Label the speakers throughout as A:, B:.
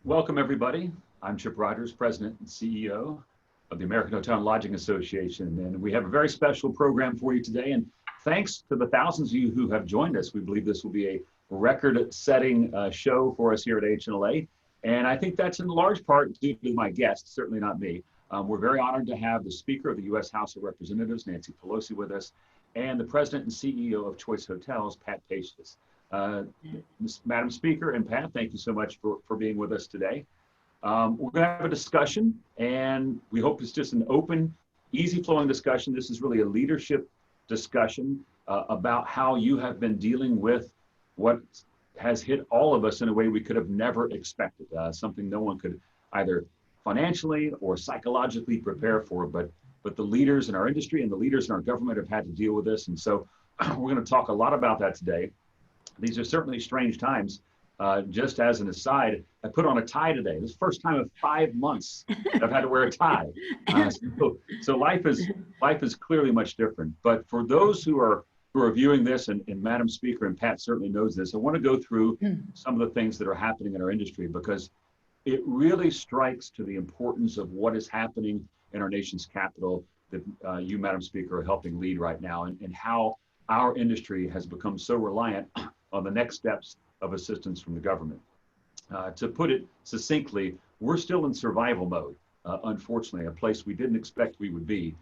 A: Welcome, everybody. I'm Chip Rogers, President and CEO of the American Hotel and Lodging Association, and we have a very special program for you today. And thanks to the thousands of you who have joined us, we believe this will be a record-setting show for us here at AHLA. And I think that's in large part due to my guests, certainly not me. We're very honored to have the Speaker of the U.S. House of Representatives, Nancy Pelosi, with us, and the President and CEO of Choice Hotels, Pat Pacious. Madam Speaker and Pat, thank you so much for being with us today. We're going to have a discussion, and we hope it's just an open, easy-flowing discussion. This is really a leadership discussion about how you have been dealing with what has hit all of us in a way we could have never expected, something no one could either financially or psychologically prepare for, but the leaders in our industry and the leaders in our government have had to deal with this. And so we're going to talk a lot about that today. These are certainly strange times. Just as an aside, I put on a tie today. This is the first time in 5 months I've had to wear a tie. So life is clearly much different. But for those who are viewing this, and Madam Speaker and Pat certainly knows this, I want to go through some of the things that are happening in our industry, because it really strikes to the importance of what is happening in our nation's capital that you, Madam Speaker, are helping lead right now, and how our industry has become so reliant on the next steps of assistance from the government. To put it succinctly, we're still in survival mode, unfortunately, a place we didn't expect we would be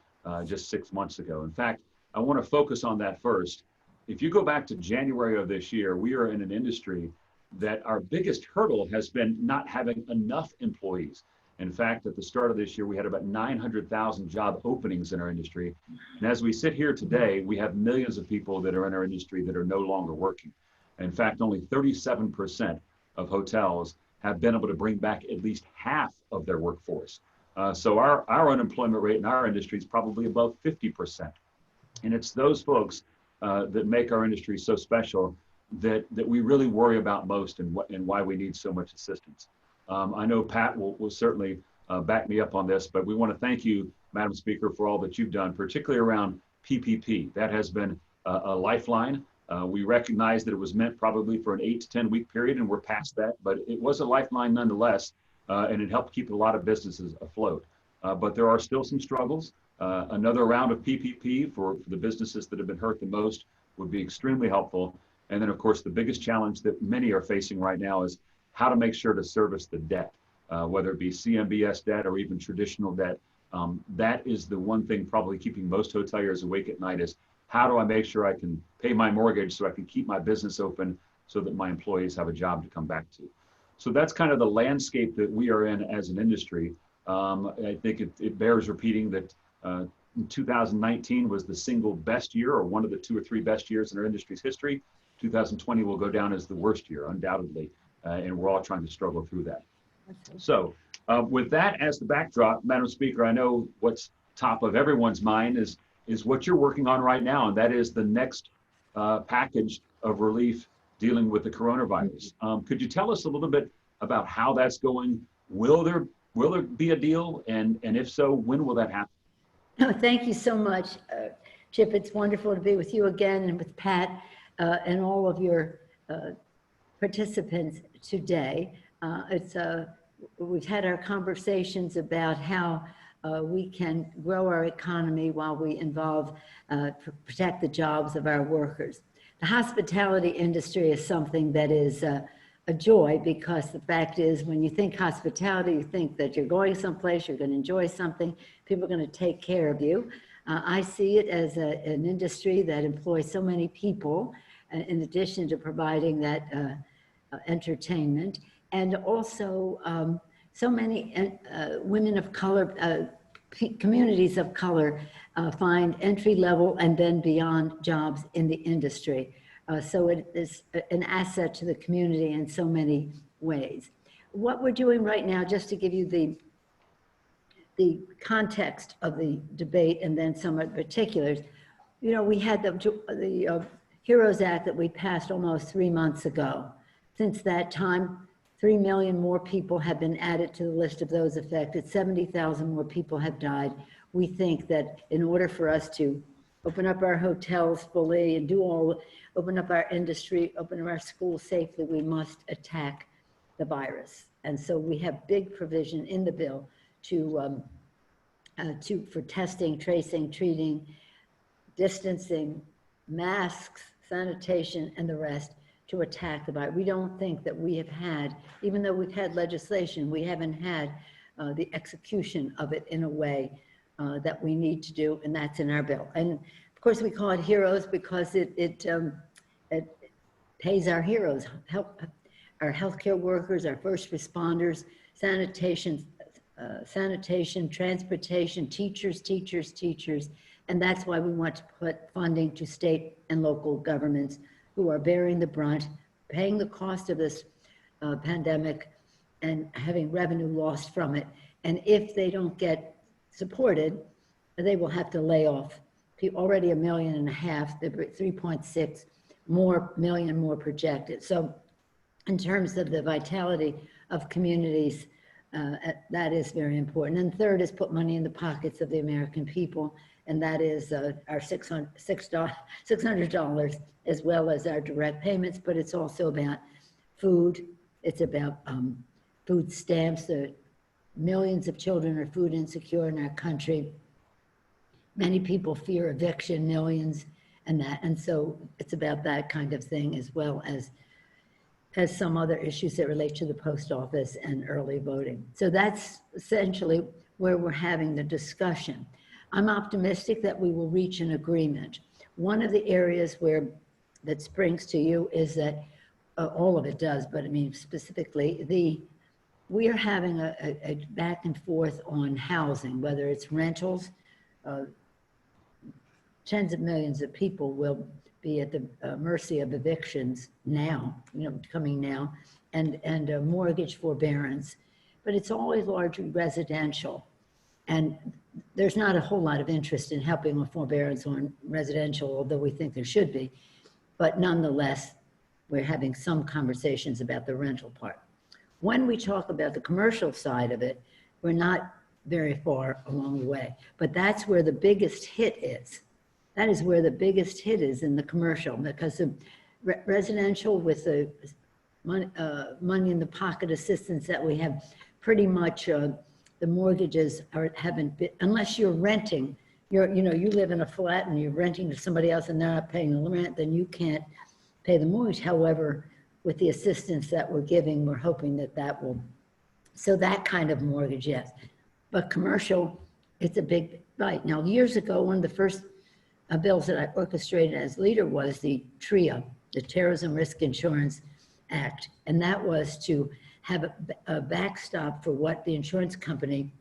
A: just 6 months ago. In fact, I want to focus on that first. If you go back to January of this year, we are in an industry that our biggest hurdle has been not having enough employees. In fact, at the start of this year, we had about 900,000 job openings in our industry. And as we sit here today, we have millions of people that are in our industry that are no longer working. In fact, only 37% of hotels have been able to bring back at least half of their workforce. So our unemployment rate in our industry is probably above 50%. And it's those folks that make our industry so special that we really worry about most, and why we need so much assistance. I know Pat will certainly back me up on this, but we want to thank you, Madam Speaker, for all that you've done, particularly around PPP. That has been a lifeline. We recognize that it was meant probably for an 8 to 10 week period, and we're past that, but it was a lifeline nonetheless, and it helped keep a lot of businesses afloat. But there are still some struggles. Another round of PPP for the businesses that have been hurt the most would be extremely helpful. And then, of course, the biggest challenge that many are facing right now is how to make sure to service the debt, whether it be CMBS debt or even traditional debt. That is the one thing probably keeping most hoteliers awake at night, is how do I make sure I can pay my mortgage so I can keep my business open so that my employees have a job to come back to. So that's kind of the landscape that we are in as an industry. I think it bears repeating that 2019 was the single best year, or one of the 2 or 3 best years in our industry's history. 2020 will go down as the worst year, undoubtedly, and we're all trying to struggle through that. So with that as the backdrop, Madam Speaker, I know what's top of everyone's mind is what you're working on right now, and that is the next package of relief dealing with the coronavirus. Could you tell us a little bit about how that's going? Will there be a deal, and if so, when will that happen?
B: Oh, thank you so much, Chip. It's wonderful to be with you again, and with Pat and all of your participants today. We've had our conversations about how we can grow our economy while we protect the jobs of our workers. The hospitality industry is something that is a joy, because the fact is, when you think hospitality, you think that you're going someplace, you're going to enjoy something, people are going to take care of you. I see it as an industry that employs so many people, in addition to providing that entertainment, and also so many women of color, communities of color find entry level and then beyond jobs in the industry. So it is an asset to the community in so many ways. What we're doing right now, just to give you the context of the debate and then some of the particulars, You know, we had the HEROES Act that we passed almost 3 months ago. Since that time, 3 million more people have been added to the list of those affected. 70,000 more people have died. We think that in order for us to open up our hotels fully and open up our industry, open up our schools safely, we must attack the virus. And so we have big provision in the bill for testing, tracing, treating, distancing, masks, sanitation, and the rest to attack the virus. We don't think that we have had, even though we've had legislation, we haven't had the execution of it in a way that we need to do, and that's in our bill. And of course, we call it HEROES because it pays our heroes, our healthcare workers, our first responders, sanitation, transportation, teachers, and that's why we want to put funding to state and local governments who are bearing the brunt, paying the cost of this pandemic and having revenue lost from it. And if they don't get supported, they will have to lay off. Already 1.5 million, 3.6 million more projected. So in terms of the vitality of communities, that is very important. And third is put money in the pockets of the American people, and that is our $600 as well as our direct payments, but it's also about food. It's about food stamps. Millions of children are food insecure in our country. Many people fear eviction, millions, and so it's about that kind of thing, as well as some other issues that relate to the post office and early voting. So that's essentially where we're having the discussion. I'm optimistic that we will reach an agreement. One of the areas that springs to you is that, all of it does, but I mean specifically, we are having a back and forth on housing, whether it's rentals. Tens of millions of people will be at the mercy of evictions now, coming now, and mortgage forbearance. But it's always largely residential. And there's not a whole lot of interest in helping with forbearance on residential, although we think there should be. But nonetheless, we're having some conversations about the rental part. When we talk about the commercial side of it, we're not very far along the way. But that's where the biggest hit is. That is where the biggest hit is, in the commercial, because the residential, with the money in the pocket assistance that we have, pretty much the mortgages haven't been, unless you're renting, you live in a flat and you're renting to somebody else and they're not paying the rent, then you can't pay the mortgage. However, with the assistance that we're giving, we're hoping that will, so that kind of mortgage, yes. But commercial, it's a big bite. Now, years ago, one of the first bills that I orchestrated as leader was the TRIA, the Terrorism Risk Insurance Act. And that was to have a backstop for what the insurance company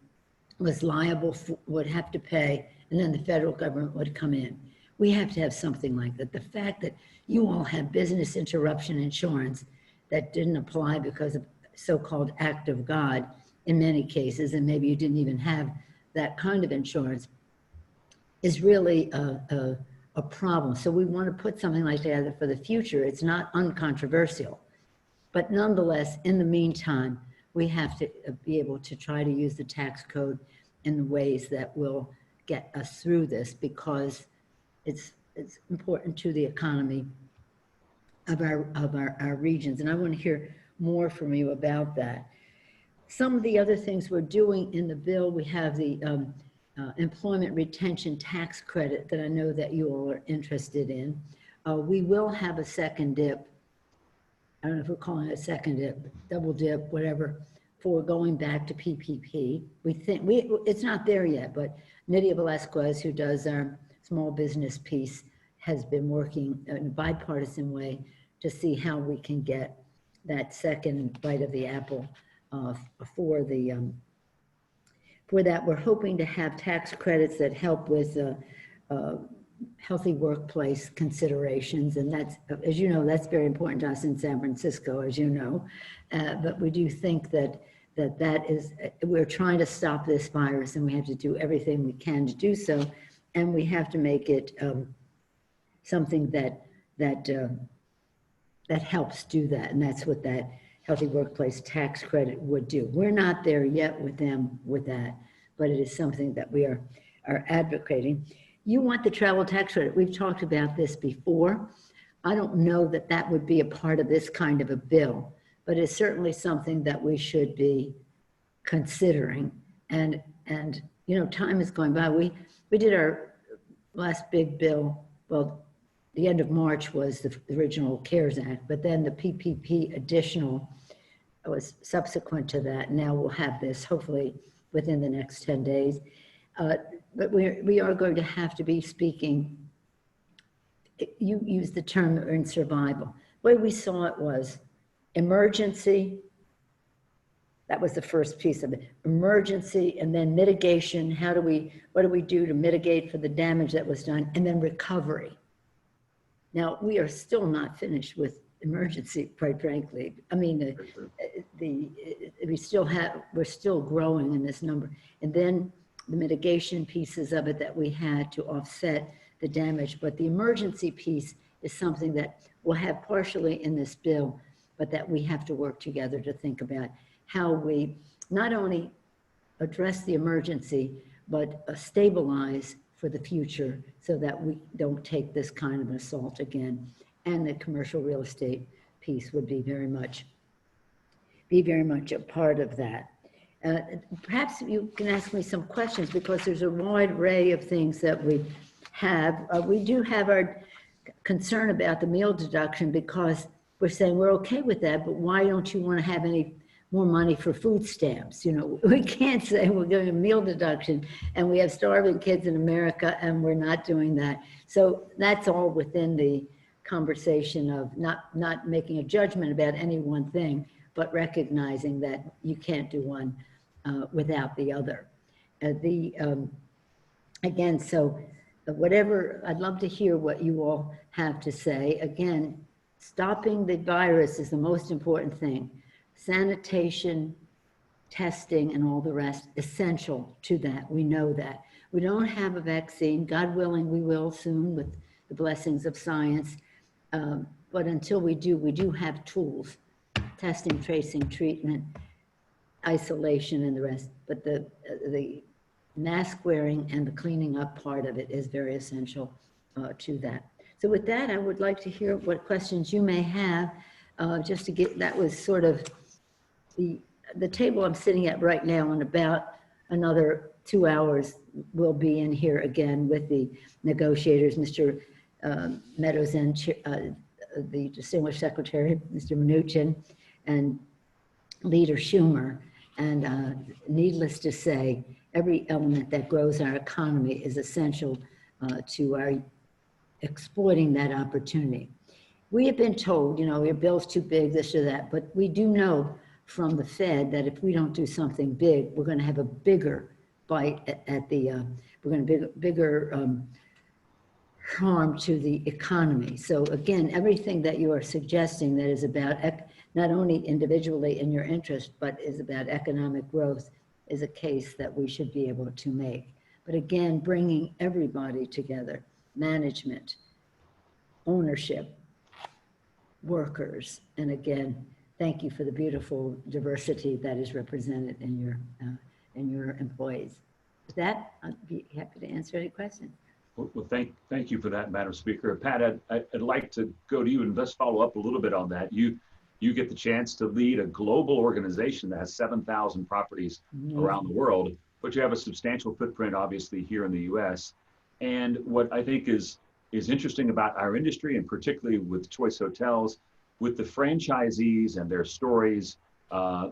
B: was liable for, would have to pay, and then the federal government would come in. We have to have something like that. The fact that you all have business interruption insurance that didn't apply because of so-called act of God in many cases, and maybe you didn't even have that kind of insurance, is really a problem. So we want to put something like that for the future. It's not uncontroversial. But nonetheless, in the meantime, we have to be able to try to use the tax code in ways that will get us through this, because it's important to the economy of our regions. And I want to hear more from you about that. Some of the other things we're doing in the bill, we have the employment retention tax credit that I know that you all are interested in. We will have a second dip. I don't know if we're calling it a second dip, double dip, whatever, for going back to PPP. We think, it's not there yet, but Nydia Velasquez, who does our small business piece, has been working in a bipartisan way to see how we can get that second bite of the apple for that. We're hoping to have tax credits that help with healthy workplace considerations. And that's, as you know, that's very important to us in San Francisco, as you know. But we do think that is, we're trying to stop this virus, and we have to do everything we can to do so. And we have to make it something that helps do that. And that's what that healthy workplace tax credit would do. We're not there yet with them with that, but it is something that we are advocating. You want the travel tax credit. We've talked about this before. I don't know that that would be a part of this kind of a bill, but it's certainly something that we should be considering. And you know, time is going by. We did our last big bill, well, the end of March was the original CARES Act, but then the PPP additional was subsequent to that. Now we'll have this hopefully within the next 10 days. But we are going to have to be speaking, you used the term in survival. The way we saw it was emergency. That was the first piece of it. Emergency, and then mitigation. What do we do to mitigate for the damage that was done? And then recovery. Now, we are still not finished with emergency, quite frankly. I mean, we're still growing in this number. And then the mitigation pieces of it that we had to offset the damage. But the emergency piece is something that we'll have partially in this bill, but that we have to work together to think about how we not only address the emergency, but stabilize for the future so that we don't take this kind of an assault again. And the commercial real estate piece would be very much a part of that. Perhaps you can ask me some questions because there's a wide array of things that we have. We do have our concern about the meal deduction because we're saying we're okay with that, but why don't you want to have any more money for food stamps? You know, we can't say we're doing a meal deduction and we have starving kids in America and we're not doing that. So that's all within the conversation of not making a judgment about any one thing, but recognizing that you can't do one without the other. Again, so whatever, I'd love to hear what you all have to say. Again, stopping the virus is the most important thing. Sanitation, testing, and all the rest, essential to that. We know that. We don't have a vaccine. God willing, we will soon with the blessings of science. But until we do have tools, testing, tracing, treatment, isolation, and the rest. But the mask wearing and the cleaning up part of it is very essential to that. So with that, I would like to hear what questions you may have, just to get, that was sort of the table I'm sitting at right now. In about another 2 hours, we'll be in here again with the negotiators, Mr. Meadows and the distinguished secretary, Mr. Mnuchin, and Leader Schumer. And needless to say, every element that grows our economy is essential to our exploiting that opportunity. We have been told, you know, your bill's too big, this or that, but we do know from the Fed that if we don't do something big, we're going to have a bigger bite at the, we're going to bigger harm to the economy. So again, everything that you are suggesting that is about not only individually in your interest, but is about economic growth is a case that we should be able to make. But again, bringing everybody together, management, ownership, workers, and again, thank you for the beautiful diversity that is represented in your employees. With that, I'd be happy to answer any questions.
A: Well, thank you for that, Madam Speaker. Pat, I'd like to go to you and let's follow up a little bit on that. You get the chance to lead a global organization that has 7,000 properties around the world, but you have a substantial footprint, obviously, here in the U.S. And what I think is interesting about our industry, and particularly with Choice Hotels, with the franchisees and their stories,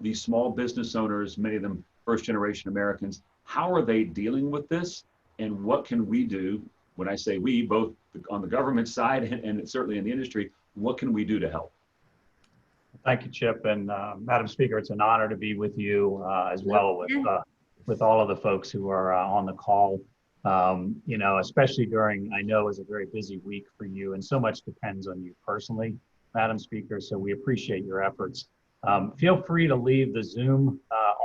A: these small business owners, many of them first-generation Americans, how are they dealing with this? And what can we do? When I say we, both on the government side and certainly in the industry, what can we do to help?
C: Thank you, Chip. And Madam Speaker, it's an honor to be with you as well with all of the folks who are on the call. You know, especially during, I know, is a very busy week for you, and so much depends on you personally, Madam Speaker. So we appreciate your efforts. Feel free to leave the Zoom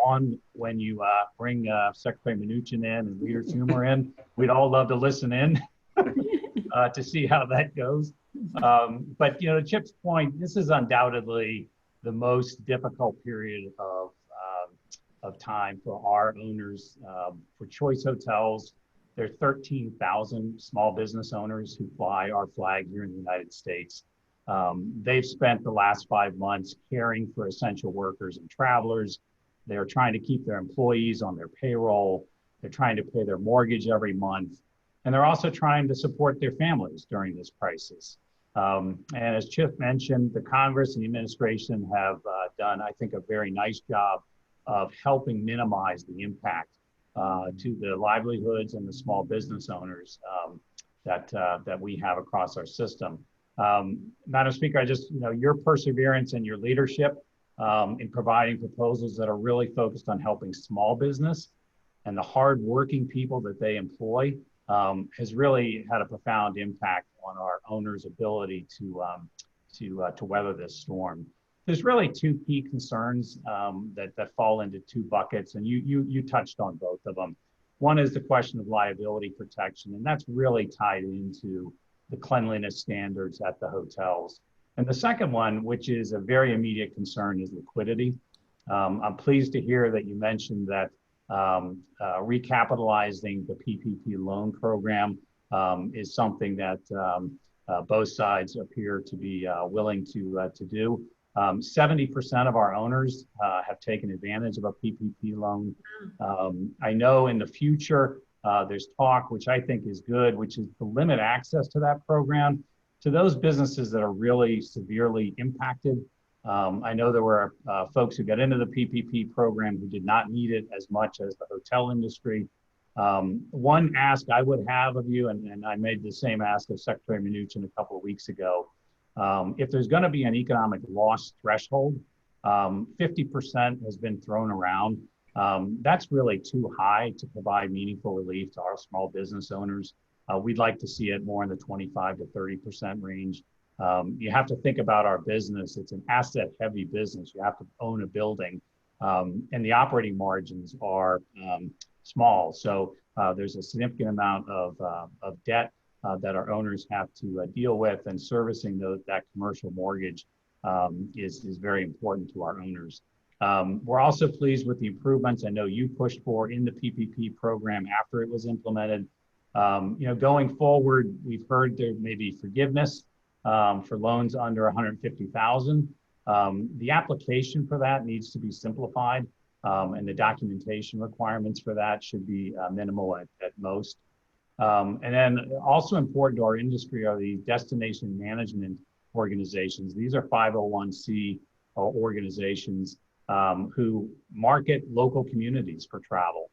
C: on when you bring Secretary Mnuchin in and Leader Schumer in. We'd all love to listen in. to see how that goes. But to Chip's point, this is undoubtedly the most difficult period of time for our owners. For Choice Hotels, there are 13,000 small business owners who fly our flag here in the United States. They've spent the last 5 months caring for essential workers and travelers. They're trying to keep their employees on their payroll. They're trying to pay their mortgage every month. And they're also trying to support their families during this crisis. And as Chip mentioned, the Congress and the administration have done, I think, a very nice job of helping minimize the impact to the livelihoods and the small business owners that we have across our system. Madam Speaker, your perseverance and your leadership in providing proposals that are really focused on helping small business and the hardworking people that they employ has really had a profound impact on our owners' ability to weather this storm. There's really two key concerns that fall into two buckets, and you touched on both of them. One is the question of liability protection, and that's really tied into the cleanliness standards at the hotels. And the second one, which is a very immediate concern, is liquidity. I'm pleased to hear that you mentioned that recapitalizing the PPP loan program is something that both sides appear to be willing to do. 70% of our owners have taken advantage of a PPP loan. I know in the future, there's talk, which I think is good, which is to limit access to that program to those businesses that are really severely impacted. I know there were folks who got into the PPP program who did not need it as much as the hotel industry. One ask I would have of you, and I made the same ask of Secretary Mnuchin a couple of weeks ago, if there's going to be an economic loss threshold, 50% has been thrown around. That's really too high to provide meaningful relief to our small business owners. We'd like to see it more in the 25 to 30% range. You have to think about our business. It's an asset-heavy business. You have to own a building, and the operating margins are small. So there's a significant amount of debt that our owners have to deal with, and servicing that commercial mortgage is very important to our owners. We're also pleased with the improvements I know you pushed for in the PPP program after it was implemented. Going forward, we've heard there may be forgiveness for loans under $150,000. The application for that needs to be simplified, and the documentation requirements for that should be minimal at most. And then also important to our industry are the destination management organizations. These are 501c organizations who market local communities for travel.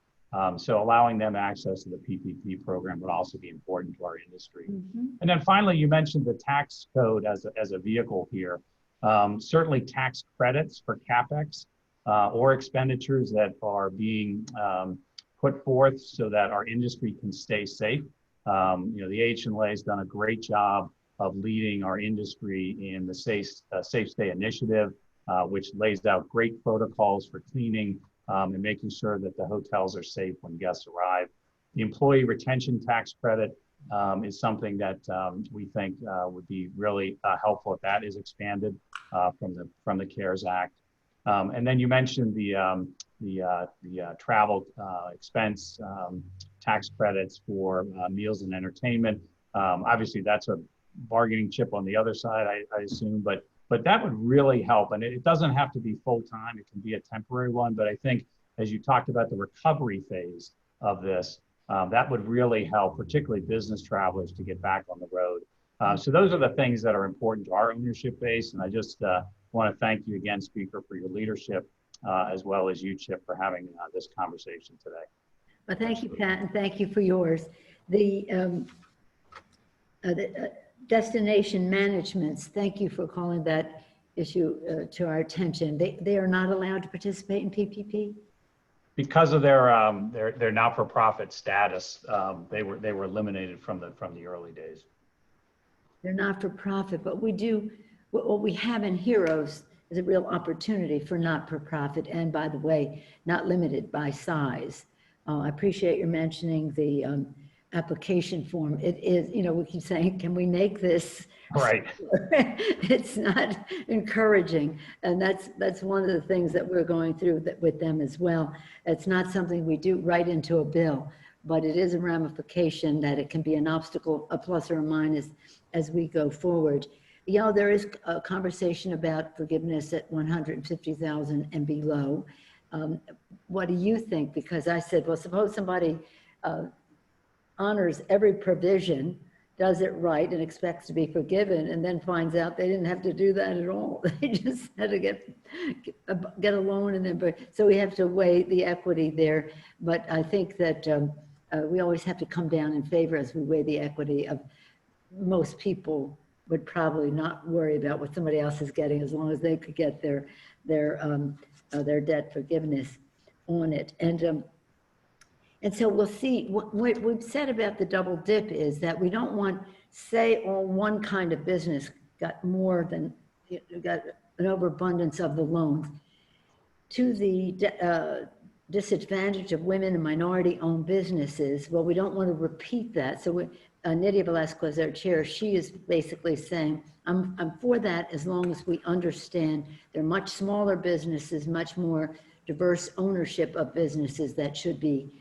C: So allowing them access to the PPP program would also be important to our industry. Mm-hmm. And then finally, you mentioned the tax code as a vehicle here. Certainly tax credits for CapEx or expenditures that are being put forth so that our industry can stay safe. The AHLA has done a great job of leading our industry in the Safe Stay Initiative, which lays out great protocols for cleaning and making sure that the hotels are safe when guests arrive. The employee retention tax credit is something that we think would be really helpful if that is expanded from the CARES Act. And then you mentioned the travel expense tax credits for meals and entertainment. Obviously, that's a bargaining chip on the other side, I assume, but that would really help. And it doesn't have to be full-time. It can be a temporary one. But I think as you talked about the recovery phase of this, that would really help, particularly business travelers, to get back on the road. So those are the things that are important to our ownership base. And I just want to thank you again, Speaker, for your leadership, as well as you, Chip, for having this conversation today.
B: Well, thank you, Pat, and thank you for yours. The destination managements, thank you for calling that issue to our attention. They are not allowed to participate in PPP?
C: Because of their not-for-profit status, they were eliminated from the early days.
B: They're not-for-profit, but we do, what we have in Heroes is a real opportunity for not-for-profit, and by the way, not limited by size. I appreciate your mentioning the application form. It is, you know, we keep saying, can we make this?
C: Right.
B: It's not encouraging. And that's one of the things that we're going through with them as well. It's not something we do right into a bill, but it is a ramification that it can be an obstacle, a plus or a minus as we go forward. You know, there is a conversation about forgiveness at 150,000 and below. What do you think? Because I said, well, suppose somebody honors every provision, does it right and expects to be forgiven, and then finds out they didn't have to do that at all. They just had to get a loan, and then, so we have to weigh the equity there. But I think that we always have to come down in favor as we weigh the equity of most people would probably not worry about what somebody else is getting as long as they could get their debt forgiveness on it. And so we'll see. What we've said about the double dip is that we don't want, say, all one kind of business got more than, got an overabundance of the loans to the disadvantage of women and minority-owned businesses. Well, we don't want to repeat that. So Nydia Velasquez, our chair, she is basically saying, I'm for that as long as we understand they're much smaller businesses, much more diverse ownership of businesses that should be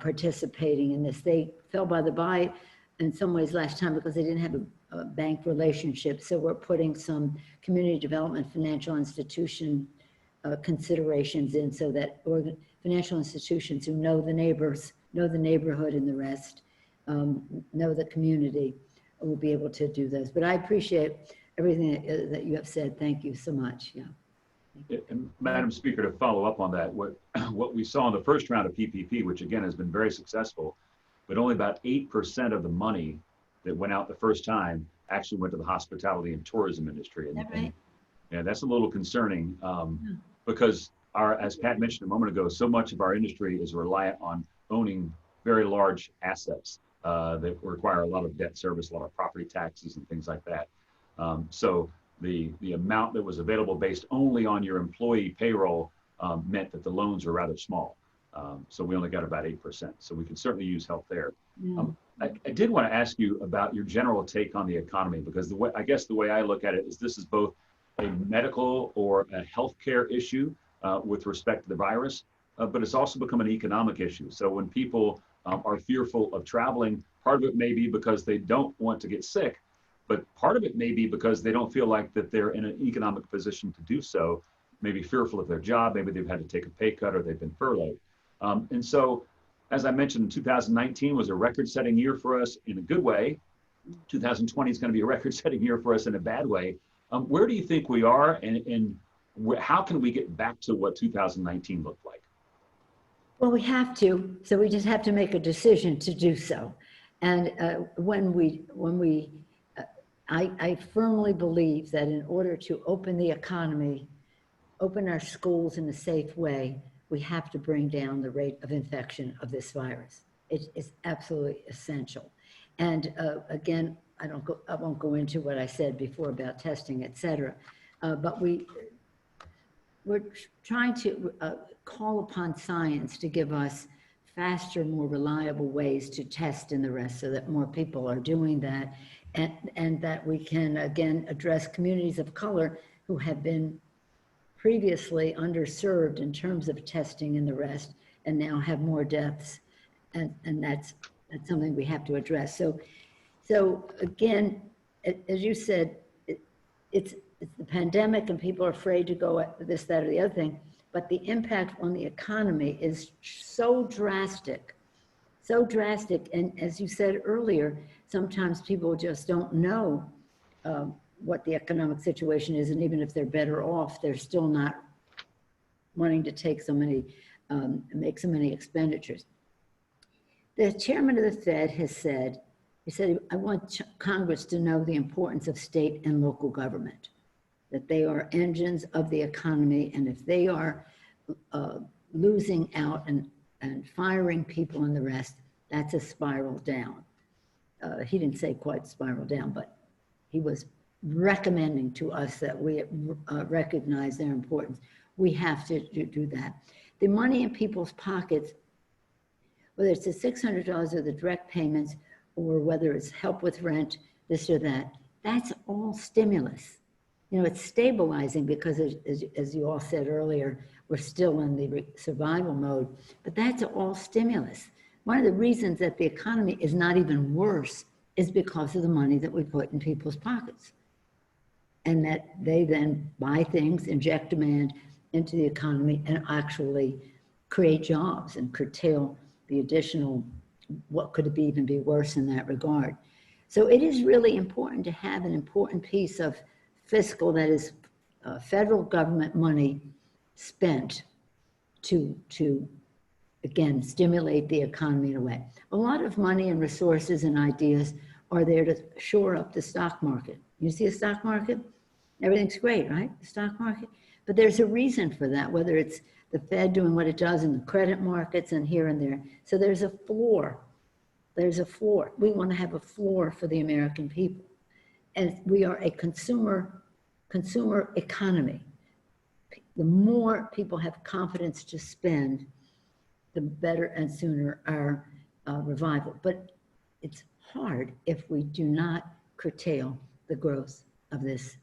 B: participating in this. They fell by the by in some ways last time because they didn't have a bank relationship. So we're putting some community development financial institution considerations in so that financial institutions who know the neighbors, know the neighborhood and the rest, know the community, will be able to do those. But I appreciate everything that you have said. Thank you so much. Yeah.
A: And Madam Speaker, to follow up on that, what we saw in the first round of PPP, which again has been very successful, but only about 8% of the money that went out the first time actually went to the hospitality and tourism industry. And,
B: right?
A: Yeah, that's a little concerning because as Pat mentioned a moment ago, so much of our industry is reliant on owning very large assets that require a lot of debt service, a lot of property taxes and things like that. So the amount that was available based only on your employee payroll meant that the loans were rather small. So we only got about 8%. So we can certainly use help there. I did want to ask you about your general take on the economy, because I guess the way I look at it is this is both a medical or a healthcare issue with respect to the virus, but it's also become an economic issue. So when people are fearful of traveling, part of it may be because they don't want to get sick, but part of it may be because they don't feel like that they're in an economic position to do so, maybe fearful of their job, maybe they've had to take a pay cut or they've been furloughed. And so, as I mentioned, 2019 was a record-setting year for us in a good way. 2020 is going to be a record-setting year for us in a bad way. Where do you think we are, and how can we get back to what 2019 looked like?
B: Well, we have to, so we just have to make a decision to do so. And I firmly believe that in order to open the economy, open our schools in a safe way, we have to bring down the rate of infection of this virus. It is absolutely essential. And again, I won't go into what I said before about testing, et cetera, but we're trying to call upon science to give us faster, more reliable ways to test in the rest so that more people are doing that, and that we can, again, address communities of color who have been previously underserved in terms of testing and the rest, and now have more deaths, and that's something we have to address. So again, as you said, it's the pandemic and people are afraid to go at this, that, or the other thing, but the impact on the economy is so drastic. And as you said earlier, sometimes people just don't know what the economic situation is, and even if they're better off, they're still not wanting to take so many, make so many expenditures. The chairman of the Fed has said, he said, I want Congress to know the importance of state and local government, that they are engines of the economy, and if they are losing out and firing people and the rest, that's a spiral down. He didn't say quite spiral down, but he was recommending to us that we recognize their importance. We have to do that. The money in people's pockets, whether it's the $600 or the direct payments, or whether it's help with rent, this or that, that's all stimulus. You know, it's stabilizing because as you all said earlier, we're still in the survival mode, but that's all stimulus. One of the reasons that the economy is not even worse is because of the money that we put in people's pockets. And that they then buy things, inject demand into the economy, and actually create jobs and curtail the additional, what could even be worse in that regard. So it is really important to have an important piece of fiscal, that is federal government money spent to again, stimulate the economy in a way. A lot of money and resources and ideas are there to shore up the stock market. You see a stock market? Everything's great, right? The stock market. But there's a reason for that, whether it's the Fed doing what it does in the credit markets and here and there. So there's a floor. There's a floor. We want to have a floor for the American people. And we are a consumer economy. The more people have confidence to spend, the better and sooner our revival. But it's hard if we do not curtail the growth of this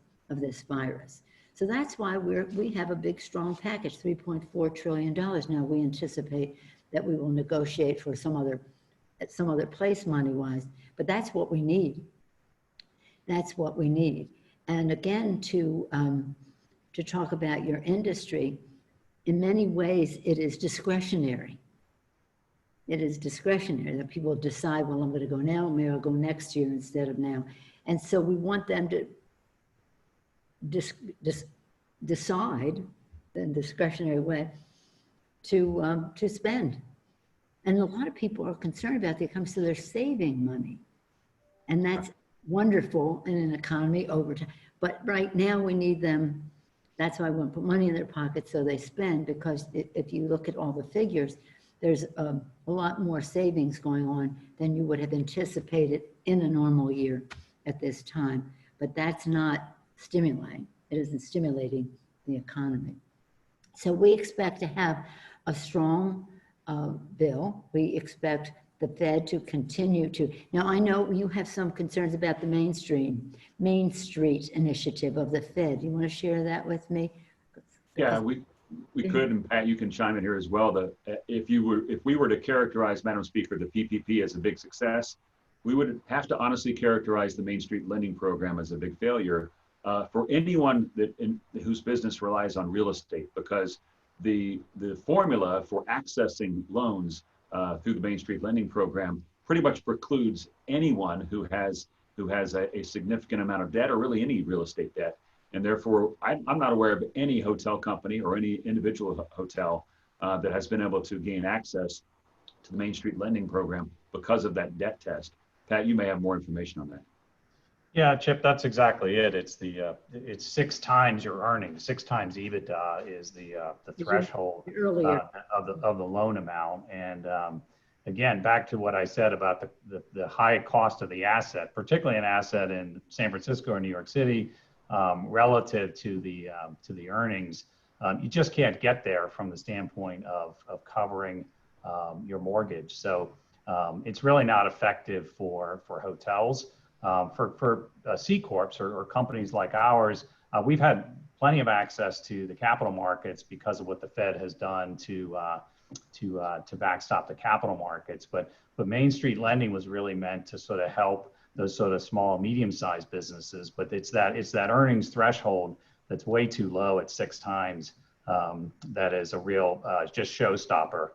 B: virus. So that's why we have a big, strong package, $3.4 trillion. Now we anticipate that we will negotiate for some other place money-wise, but that's what we need. That's what we need. And again, to talk about your industry, in many ways, it is discretionary. It is discretionary that people decide, well, I'm going to go now, maybe I'll go next year instead of now. And so we want them to decide in a discretionary way to spend. And a lot of people are concerned about the economy, so they're saving money. And that's wonderful in an economy over time. But right now we need them. That's why we want to put money in their pockets so they spend, because if you look at all the figures, there's a lot more savings going on than you would have anticipated in a normal year at this time. But that's not stimulating. It isn't stimulating the economy. So we expect to have a strong bill. We expect the Fed to continue to. Now, I know you have some concerns about the Main Street initiative of the Fed. You want to share that with me?
A: Yeah, we could, and Pat, you can chime in here as well. If we were to characterize, Madam Speaker, the PPP as a big success, we would have to honestly characterize the Main Street lending program as a big failure for anyone whose business relies on real estate, because the formula for accessing loans through the Main Street lending program pretty much precludes anyone who has a significant amount of debt, or really any real estate debt. And therefore, I'm not aware of any hotel company or any individual hotel that has been able to gain access to the Main Street lending program because of that debt test. Pat, you may have more information on that.
C: Yeah, Chip, that's exactly it. It's 6 times your earnings, 6 times EBITDA is the threshold of the loan amount. And again, back to what I said about the high cost of the asset, particularly an asset in San Francisco or New York City, relative to the earnings, you just can't get there from the standpoint of covering your mortgage. So it's really not effective for hotels. For C Corps or companies like ours, we've had plenty of access to the capital markets because of what the Fed has done to backstop the capital markets. But Main Street lending was really meant to sort of help those sort of small, medium-sized businesses. But it's that earnings threshold that's way too low at 6 times. That is a real just showstopper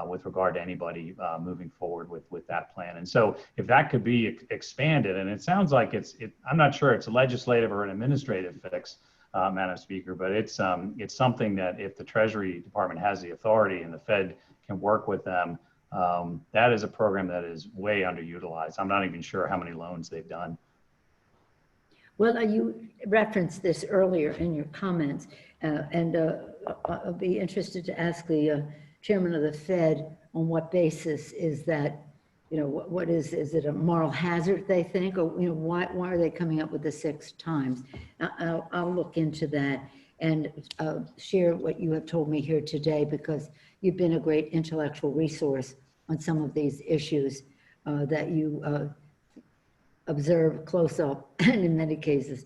C: with regard to anybody moving forward with that plan. And so if that could be expanded, and it sounds like I'm not sure it's a legislative or an administrative fix, Madam Speaker, but it's something that if the Treasury Department has the authority and the Fed can work with them, that is a program that is way underutilized. I'm not even sure how many loans they've done.
B: Well, you referenced this earlier in your comments, and I'll be interested to ask the chairman of the Fed on what basis is that, what is it a moral hazard, they think, or, why are they coming up with the 6 times? I'll look into that and share what you have told me here today, because you've been a great intellectual resource on some of these issues that you observe close up and in many cases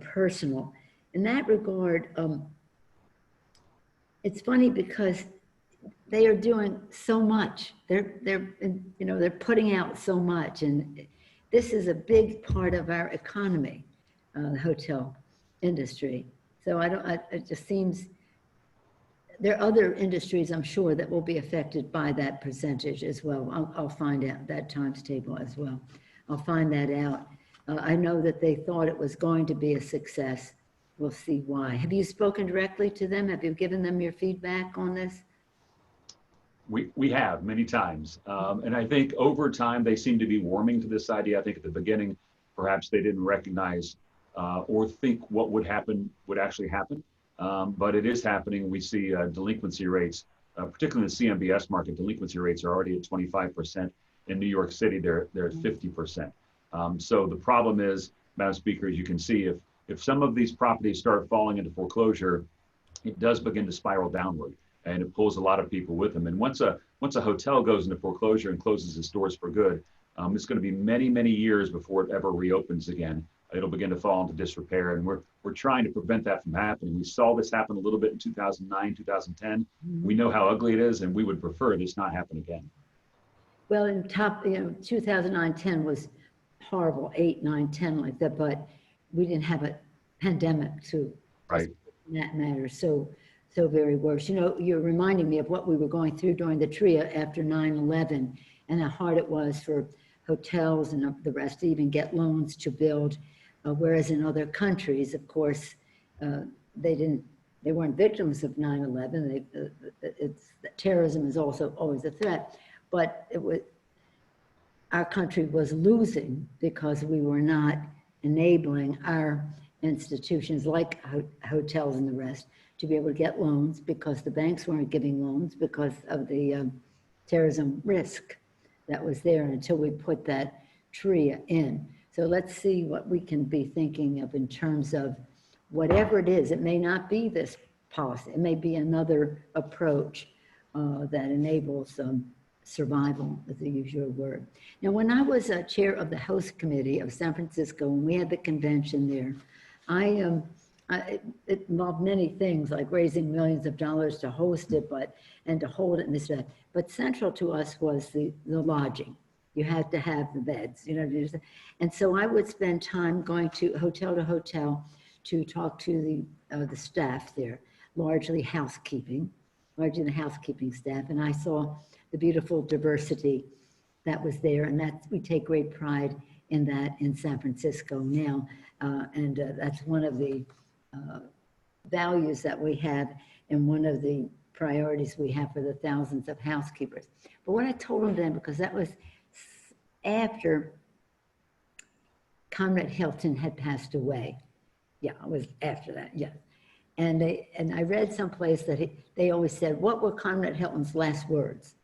B: personal. In that regard, it's funny because they are doing so much. They're putting out so much, and this is a big part of our economy, the hotel industry. So it just seems there are other industries, I'm sure, that will be affected by that percentage as well. I'll find out that times table as well. I'll find that out. I know that they thought it was going to be a success. We'll see why. Have you spoken directly to them? Have you given them your feedback on this?
A: We have many times. And I think over time, they seem to be warming to this idea. I think at the beginning, perhaps they didn't recognize or think what would actually happen. But it is happening. We see delinquency rates, particularly in the CMBS market, delinquency rates are already at 25%. In New York City, they're at 50%. So the problem is, Madam Speaker, as you can see, if some of these properties start falling into foreclosure, it does begin to spiral downward, and it pulls a lot of people with them. And once a hotel goes into foreclosure and closes its doors for good, it's going to be many, many years before it ever reopens again. It'll begin to fall into disrepair, and we're trying to prevent that from happening. We saw this happen a little bit in 2009, 2010. Mm-hmm. We know how ugly it is, and we would prefer this not happen again.
B: Well, 2009, 10 was horrible, 8, 9, 10 like that, but we didn't have a pandemic to
A: right.
B: In that matter. So very worse. You're reminding me of what we were going through during the TRIA after 9/11, and how hard it was for hotels and the rest to even get loans to build. Whereas in other countries, of course, they weren't victims of 9/11. Terrorism is also always a threat, but our country was losing because we were not enabling our institutions like hotels and the rest to be able to get loans, because the banks weren't giving loans because of the terrorism risk that was there until we put that TRIA in. So let's see what we can be thinking of in terms of whatever it is. It may not be this policy. It may be another approach that enables survival, as they use your word. Now, when I was chair of the host committee of San Francisco, and we had the convention there, it involved many things like raising millions of dollars to host it, and to hold it and this, that. But central to us was the lodging. You had to have the beds, and so I would spend time going to hotel to talk to the staff there, largely the housekeeping staff, and I saw the beautiful diversity that was there, and we take great pride in that in San Francisco now, and that's one of the values that we have, and one of the priorities we have for the thousands of housekeepers. But what I told them then, because that was after Conrad Hilton had passed away. Yeah, it was after that, yeah. And I read someplace that they always said, what were Conrad Hilton's last words?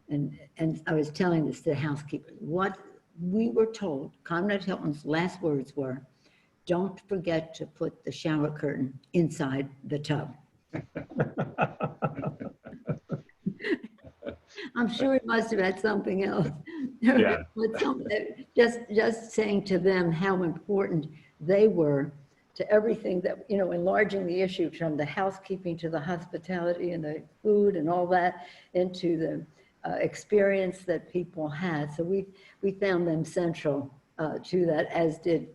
B: And I was telling this to the housekeepers. What we were told, Conrad Hilton's last words were, don't forget to put the shower curtain inside the tub. I'm sure it must have had something else.
A: Yeah.
B: But just saying to them how important they were to everything that, enlarging the issue from the housekeeping to the hospitality and the food and all that into the experience that people had. So we found them central to that, as did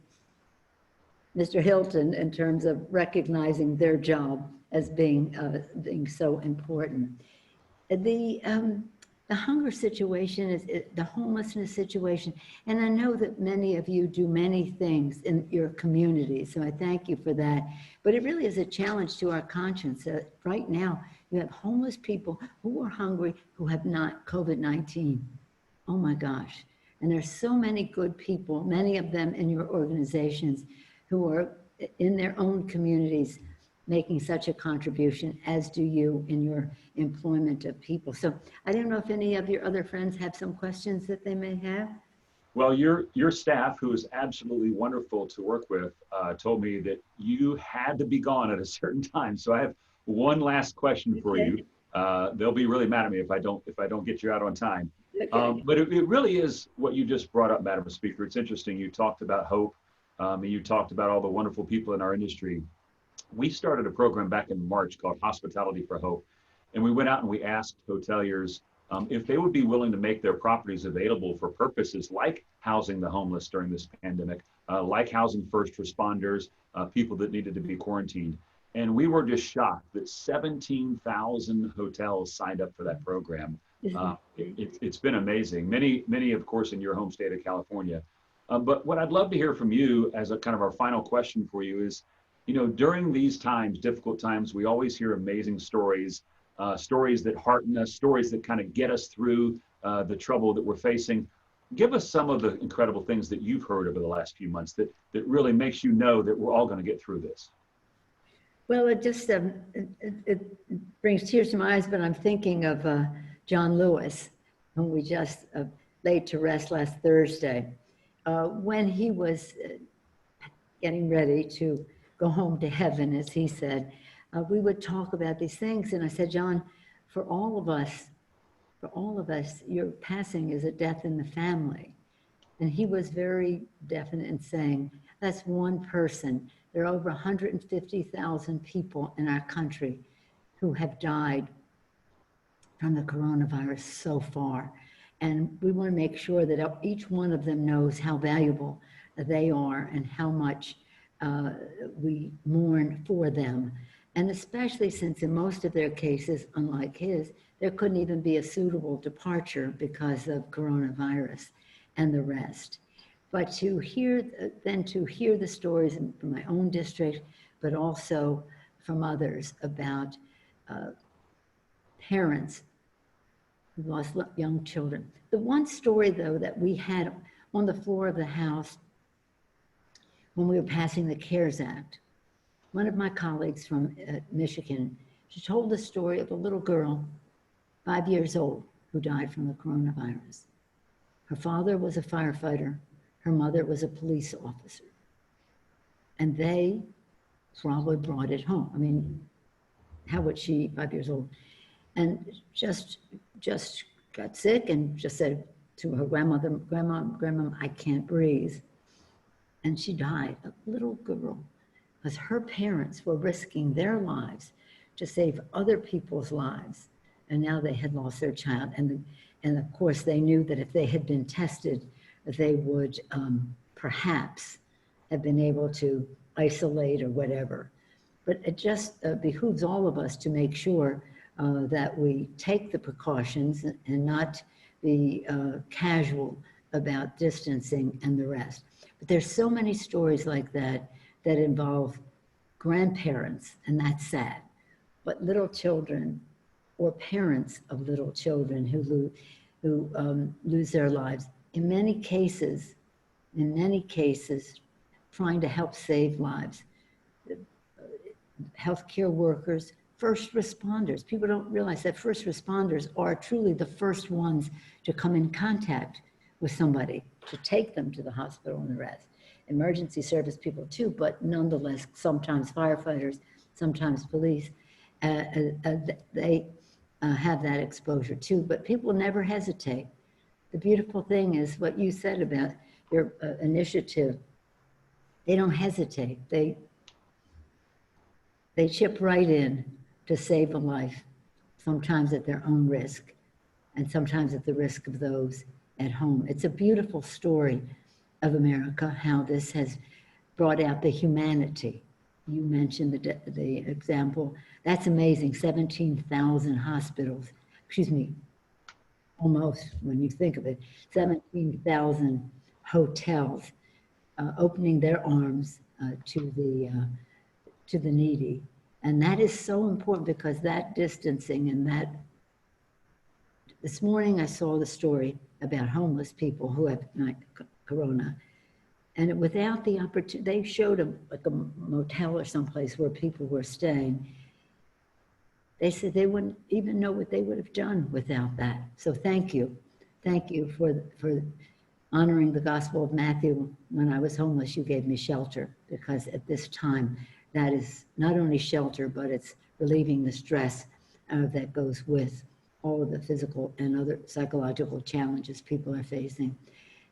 B: Mr. Hilton, in terms of recognizing their job as being so important. The hunger situation is the homelessness situation, and I know that many of you do many things in your community, so I thank you for that. But it really is a challenge to our conscience. Right now, you have homeless people who are hungry, who have not COVID-19. Oh my gosh. And there's so many good people, many of them in your organizations, who are in their own communities making such a contribution, as do you in your employment of people. So I don't know if any of your other friends have some questions that they may have.
A: Well, your staff, who is absolutely wonderful to work with, told me that you had to be gone at a certain time. So I have one last question for you. They'll be really mad at me if I don't get you out on time.
B: Okay.
A: But it really is what you just brought up, Madam Speaker. It's interesting. You talked about hope, and you talked about all the wonderful people in our industry. We started a program back in March called Hospitality for Hope. And we went out and we asked hoteliers if they would be willing to make their properties available for purposes like housing the homeless during this pandemic, like housing first responders, people that needed to be quarantined. And we were just shocked that 17,000 hotels signed up for that program. It's been amazing. Many, of course, in your home state of California. But what I'd love to hear from you as a kind of our final question for you is, during these times, difficult times, we always hear amazing stories, stories that hearten us, stories that kind of get us through the trouble that we're facing. Give us some of the incredible things that you've heard over the last few months that really makes you know that we're all going to get through this.
B: Well, it just it brings tears to my eyes, but I'm thinking of John Lewis, whom we just laid to rest last Thursday, when he was getting ready to go home to heaven, as he said. We would talk about these things, and I said, John, for all of us, your passing is a death in the family. And he was very definite in saying, that's one person. There are over 150,000 people in our country who have died from the coronavirus so far. And we want to make sure that each one of them knows how valuable they are and how much we mourn for them. And especially since in most of their cases, unlike his, there couldn't even be a suitable departure because of coronavirus and the rest. But to hear the stories from my own district, but also from others about parents who lost young children. The one story, though, that we had on the floor of the House when we were passing the CARES Act, one of my colleagues from Michigan, she told the story of a little girl, 5 years old, who died from the coronavirus. Her father was a firefighter. Her mother was a police officer. And they probably brought it home. I mean, how would she, 5 years old, and just got sick and just said to her grandmother, Grandma, I can't breathe. And she died, a little girl, because her parents were risking their lives to save other people's lives. And now they had lost their child. And of course, they knew that if they had been tested, they would perhaps have been able to isolate or whatever. But it just behooves all of us to make sure that we take the precautions and not be casual about distancing and the rest. But there's so many stories like that that involve grandparents, and that's sad. But little children or parents of little children who lose their lives, in many cases, trying to help save lives. Healthcare workers, first responders. People don't realize that first responders are truly the first ones to come in contact with somebody, to take them to the hospital and the rest. Emergency service people too, but nonetheless, sometimes firefighters, sometimes police, they have that exposure too, but people never hesitate. The beautiful thing is what you said about your initiative. They don't hesitate. They chip right in to save a life, sometimes at their own risk, and sometimes at the risk of those at home. It's a beautiful story of America, how this has brought out the humanity. You mentioned the example. That's amazing, 17,000 hospitals, almost when you think of it, 17,000 hotels opening their arms to the needy. And that is so important because that distancing and that, this morning I saw the story about homeless people who have corona. And without the opportunity, they showed like a motel or someplace where people were staying. They said they wouldn't even know what they would have done without that. So thank you. Thank you for honoring the Gospel of Matthew. When I was homeless, you gave me shelter, because at this time, that is not only shelter, but it's relieving the stress that goes with all of the physical and other psychological challenges people are facing.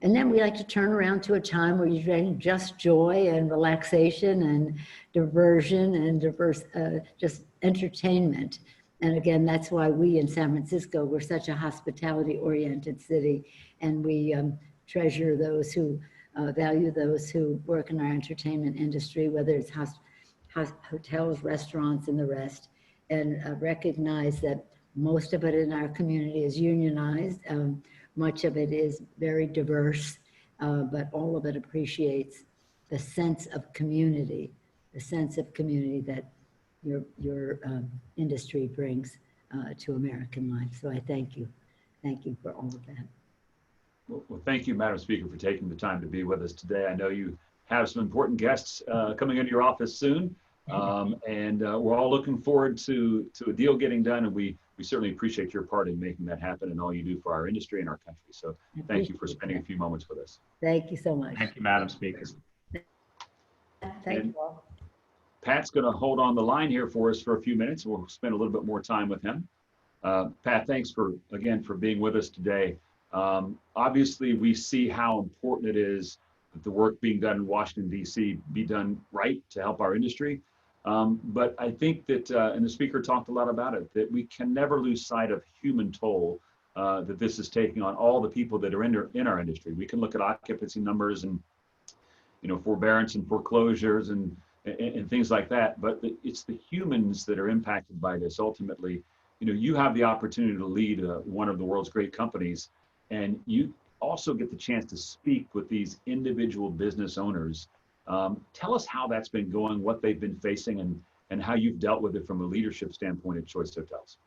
B: And then we like to turn around to a time where you're getting just joy and relaxation and diversion and just entertainment. And again, that's why we in San Francisco, we're such a hospitality-oriented city, and we treasure those who value those who work in our entertainment industry, whether it's hotels, restaurants, and the rest, and recognize that most of it in our community is unionized. Much of it is very diverse, but all of it appreciates the sense of community that your industry brings to American life. So I thank you. Thank you for all of that.
A: Well, thank you, Madam Speaker, for taking the time to be with us today. I know you have some important guests coming into your office soon, and we're all looking forward to a deal getting done, and we certainly appreciate your part in making that happen and all you do for our industry and our country. So thank you for spending a few moments with us.
B: Thank you so much.
C: Thank you, Madam Speaker.
B: Thank you all.
A: Pat's going to hold on the line here for us for a few minutes. We'll spend a little bit more time with him. Pat, thanks again for being with us today. Obviously, we see how important it is that the work being done in Washington, D.C. be done right to help our industry. But I think that, and the speaker talked a lot about it, that we can never lose sight of human toll that this is taking on all the people that are in our industry. We can look at occupancy numbers and, forbearance and foreclosures and things like that, but it's the humans that are impacted by this. Ultimately, you have the opportunity to lead one of the world's great companies, and you also get the chance to speak with these individual business owners. Tell us how that's been going, what they've been facing, and how you've dealt with it from a leadership standpoint at Choice Hotels.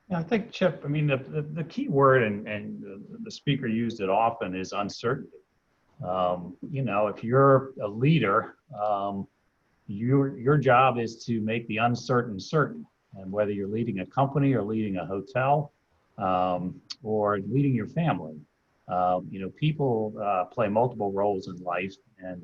C: Yeah, I think, Chip, I mean, the key word, and the speaker used it often, is uncertainty. If you're a leader, your job is to make the uncertain certain. And whether you're leading a company or leading a hotel or leading your family, people play multiple roles in life. And,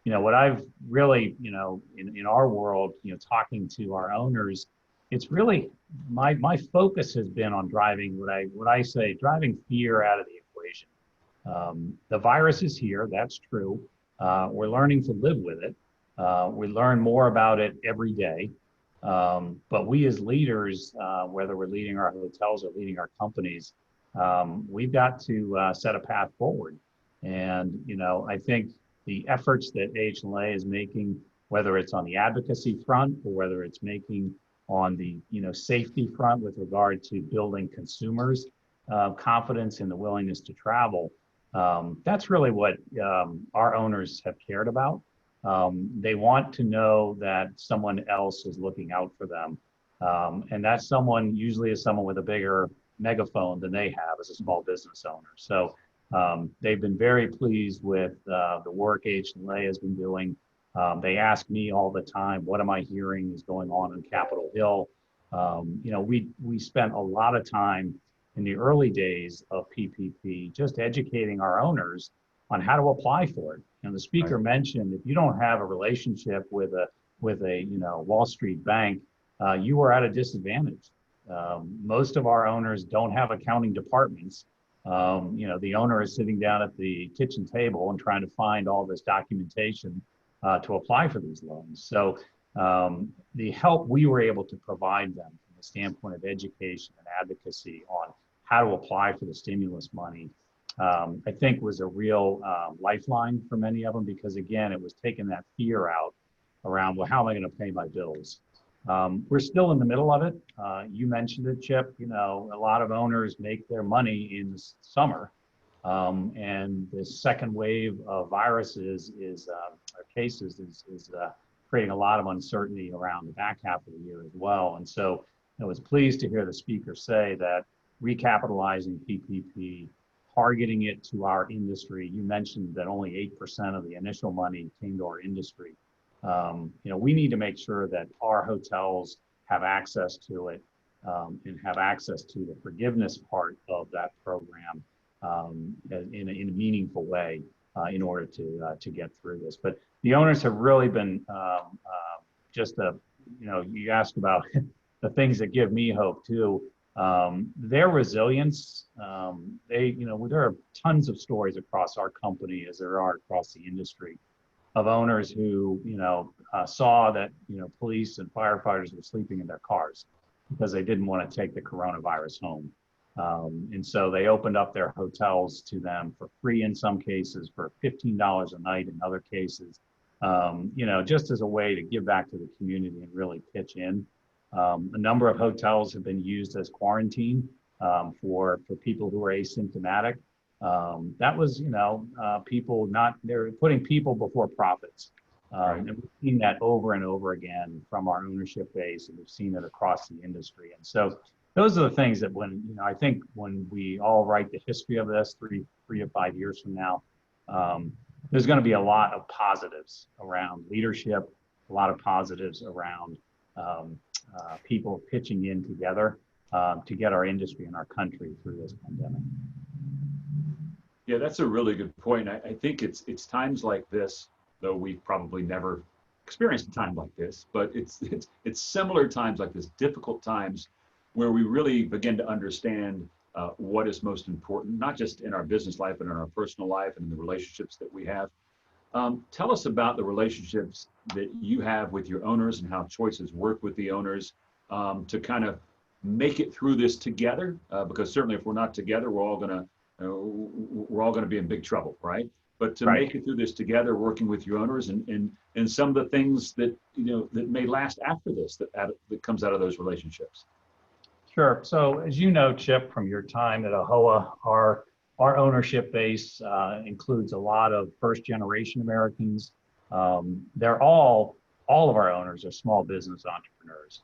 C: what I've really, in our world, talking to our owners, it's really my focus has been on driving what I say, driving fear out of the equation. The virus is here, that's true. We're learning to live with it. We learn more about it every day. But we as leaders, whether we're leading our hotels or leading our companies, we've got to set a path forward. And, I think the efforts that AHLA is making, whether it's on the advocacy front or whether it's making on the, safety front with regard to building consumers' confidence in the willingness to travel, that's really what our owners have cared about. They want to know that someone else is looking out for them. And that someone usually is someone with a bigger megaphone than they have as a small business owner. So they've been very pleased with the work AHLA has been doing. They ask me all the time, what am I hearing is going on Capitol Hill? We spent a lot of time in the early days of PPP just educating our owners on how to apply for it. And the speaker mentioned, if you don't have a relationship with a Wall Street bank, you are at a disadvantage. Most of our owners don't have accounting departments. The owner is sitting down at the kitchen table and trying to find all this documentation to apply for these loans. So the help we were able to provide them from the standpoint of education and advocacy on how to apply for the stimulus money, I think was a real lifeline for many of them, because again, it was taking that fear out around, well, how am I going to pay my bills? We're still in the middle of it. You mentioned it, Chip. A lot of owners make their money in the summer, and the second wave of viruses cases is creating a lot of uncertainty around the back half of the year as well. And so I was pleased to hear the speaker say that recapitalizing PPP, targeting it to our industry. You mentioned that only 8% of the initial money came to our industry. We need to make sure that our hotels have access to it and have access to the forgiveness part of that program in a meaningful way in order to get through this. But the owners have really been you asked about the things that give me hope too. Their resilience, there are tons of stories across our company as there are across the industry of owners who, saw that, police and firefighters were sleeping in their cars because they didn't want to take the coronavirus home. And so they opened up their hotels to them for free in some cases, for $15 a night in other cases, just as a way to give back to the community and really pitch in. A number of hotels have been used as quarantine for people who are asymptomatic. That was, they're putting people before profits.
A: Right.
C: And we've seen that over and over again from our ownership base, and we've seen it across the industry. And so those are the things that I think when we all write the history of this 3 to 5 years from now, there's going to be a lot of positives around leadership, a lot of positives around people pitching in together to get our industry and our country through this pandemic.
A: Yeah, that's a really good point. I think it's times like this, though we've probably never experienced a time like this, but it's similar times like this, difficult times, where we really begin to understand what is most important, not just in our business life, but in our personal life and in the relationships that we have. Tell us about the relationships that you have with your owners and how Choices work with the owners to kind of make it through this together. Because certainly, if we're not together, we're all going to be in big trouble, right? But to make it through this together, working with your owners and some of the things that that may last after this that comes out of those relationships.
C: Sure. So as you know, Chip, from your time at AHLA, our ownership base includes a lot of first-generation Americans. They're all of our owners are small business entrepreneurs.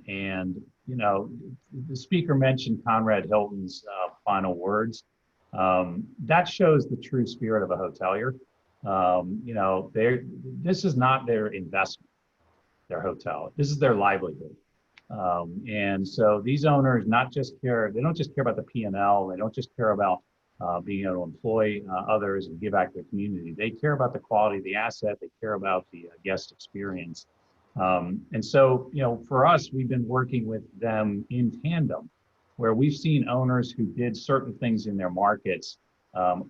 C: And the speaker mentioned Conrad Hilton's final words. That shows the true spirit of a hotelier. This is not their investment, their hotel. This is their livelihood. And so these owners they don't just care about the P&L. They don't just care about being able to employ others and give back to their community. They care about the quality of the asset. They care about the guest experience. And so, for us, we've been working with them in tandem, where we've seen owners who did certain things in their markets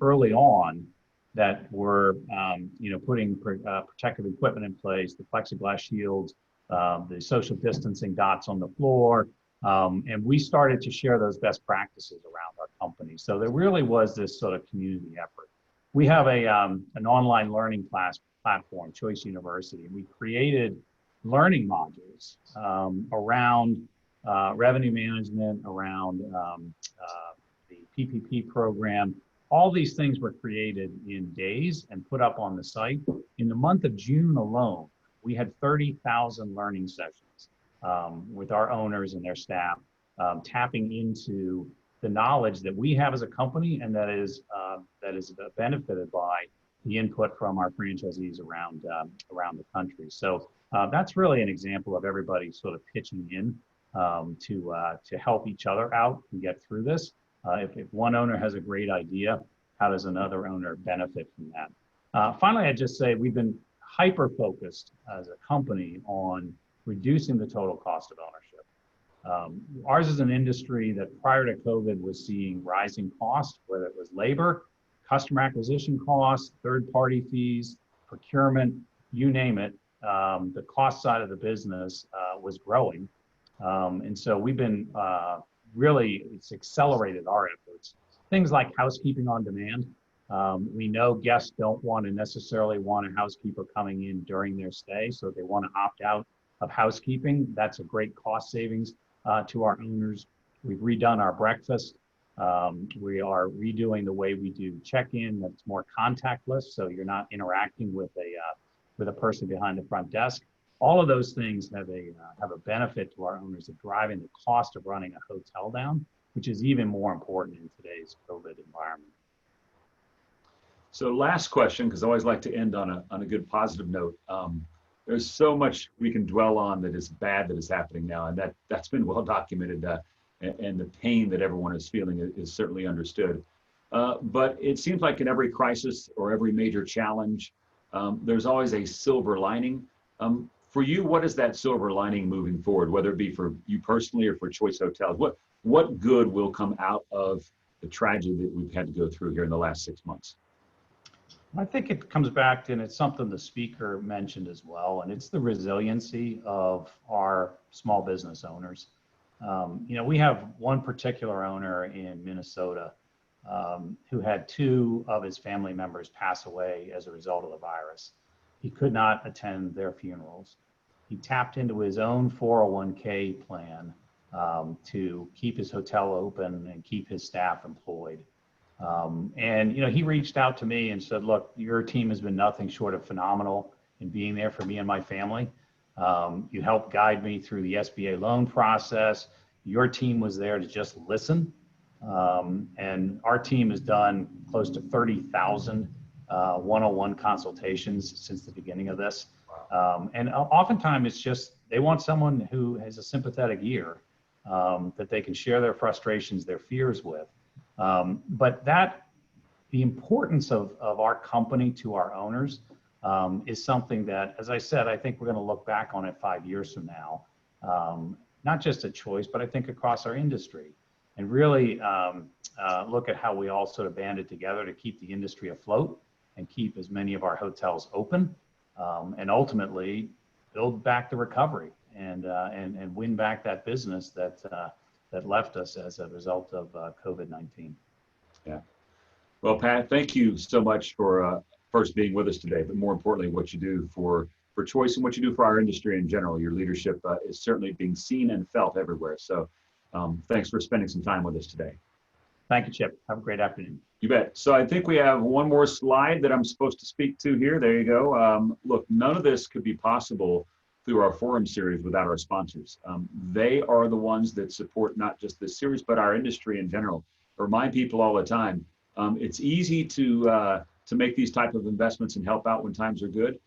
C: early on that were, putting protective equipment in place, the plexiglass shields, the social distancing dots on the floor. And we started to share those best practices around our company. So there really was this sort of community effort. We have an online learning platform, Choice University, and we created learning modules around revenue management, around the PPP program. All these things were created in days and put up on the site. In the month of June alone, we had 30,000 learning sessions with our owners and their staff, tapping into the knowledge that we have as a company and that is benefited by the input from our franchisees around the country. So that's really an example of everybody sort of pitching in to help each other out and get through this. If one owner has a great idea, how does another owner benefit from that? Finally, I'd just say we've been hyper-focused as a company on reducing the total cost of ownership. Ours is an industry that prior to COVID was seeing rising costs, whether it was labor, customer acquisition costs, third-party fees, procurement, you name it. The cost side of the business was growing. And so we've been it's accelerated our efforts. Things like housekeeping on demand. We know guests don't necessarily want a housekeeper coming in during their stay, so they want to opt out of housekeeping. That's a great cost savings to our owners. We've redone our breakfast. We are redoing the way we do check-in. That's more contactless, so you're not interacting with a person behind the front desk. All of those things have a benefit to our owners of driving the cost of running a hotel down, which is even more important in today's COVID environment.
A: So last question, because I always like to end on a good positive note. There's so much we can dwell on that is bad that is happening now, and that's been well documented, and the pain that everyone is feeling is certainly understood. But it seems like in every crisis or every major challenge, there's always a silver lining. for you, what is that silver lining moving forward, whether it be for you personally or for Choice Hotels? What good will come out of the tragedy that we've had to go through here in the last 6 months?
C: I think it comes back to, and it's something the speaker mentioned as well, and it's the resiliency of our small business owners. We have one particular owner in Minnesota who had 2 of his family members pass away as a result of the virus. He could not attend their funerals. He tapped into his own 401k plan to keep his hotel open and keep his staff employed. He reached out to me and said, look, your team has been nothing short of phenomenal in being there for me and my family. You helped guide me through the SBA loan process. Your team was there to just listen. And our team has done close to 30,000 one-on-one consultations since the beginning of this. And oftentimes it's just, they want someone who has a sympathetic ear that they can share their frustrations, their fears with. But the importance of our company to our owners is something that, as I said, I think we're going to look back on it 5 years from now, not just at Choice, but I think across our industry, and really look at how we all sort of banded together to keep the industry afloat and keep as many of our hotels open, and ultimately build back the recovery and win back that business that left us as a result of COVID-19.
A: Yeah. Well, Pat, thank you so much for first being with us today, but more importantly, what you do for Choice and what you do for our industry in general. Your leadership is certainly being seen and felt everywhere. So thanks for spending some time with us today.
C: Thank you, Chip. Have a great afternoon.
A: You bet. So I think we have one more slide that I'm supposed to speak to here. There you go. Look, none of this could be possible through our forum series without our sponsors. They are the ones that support not just this series, but our industry in general. I remind people all the time, it's easy to make these type of investments and help out when times are good.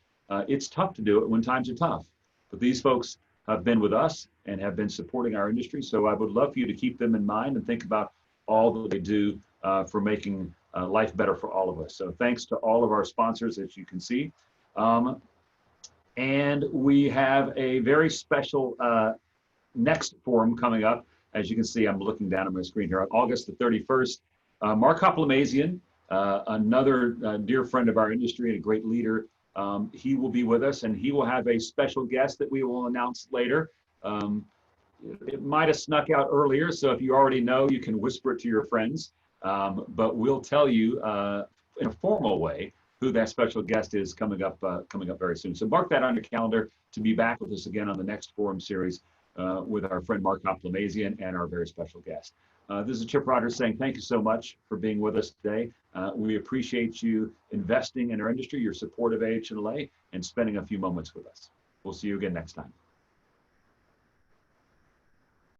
A: It's tough to do it when times are tough. But these folks have been with us and have been supporting our industry. So I would love for you to keep them in mind and think about all that they do for making life better for all of us. So thanks to all of our sponsors, as you can see. And we have a very special next forum coming up. As you can see, I'm looking down at my screen here on August the 31st. Mark Hoplamazian, another dear friend of our industry and a great leader, he will be with us, and he will have a special guest that we will announce later. It might have snuck out earlier, so if you already know, you can whisper it to your friends. But we'll tell you in a formal way who that special guest is coming up very soon. So mark that on your calendar to be back with us again on the next forum series with our friend Mark Hoplamazian and our very special guest. This is Chip Rogers saying thank you so much for being with us today. We appreciate you investing in our industry, your support of AHLA, and spending a few moments with us. We'll see you again next time.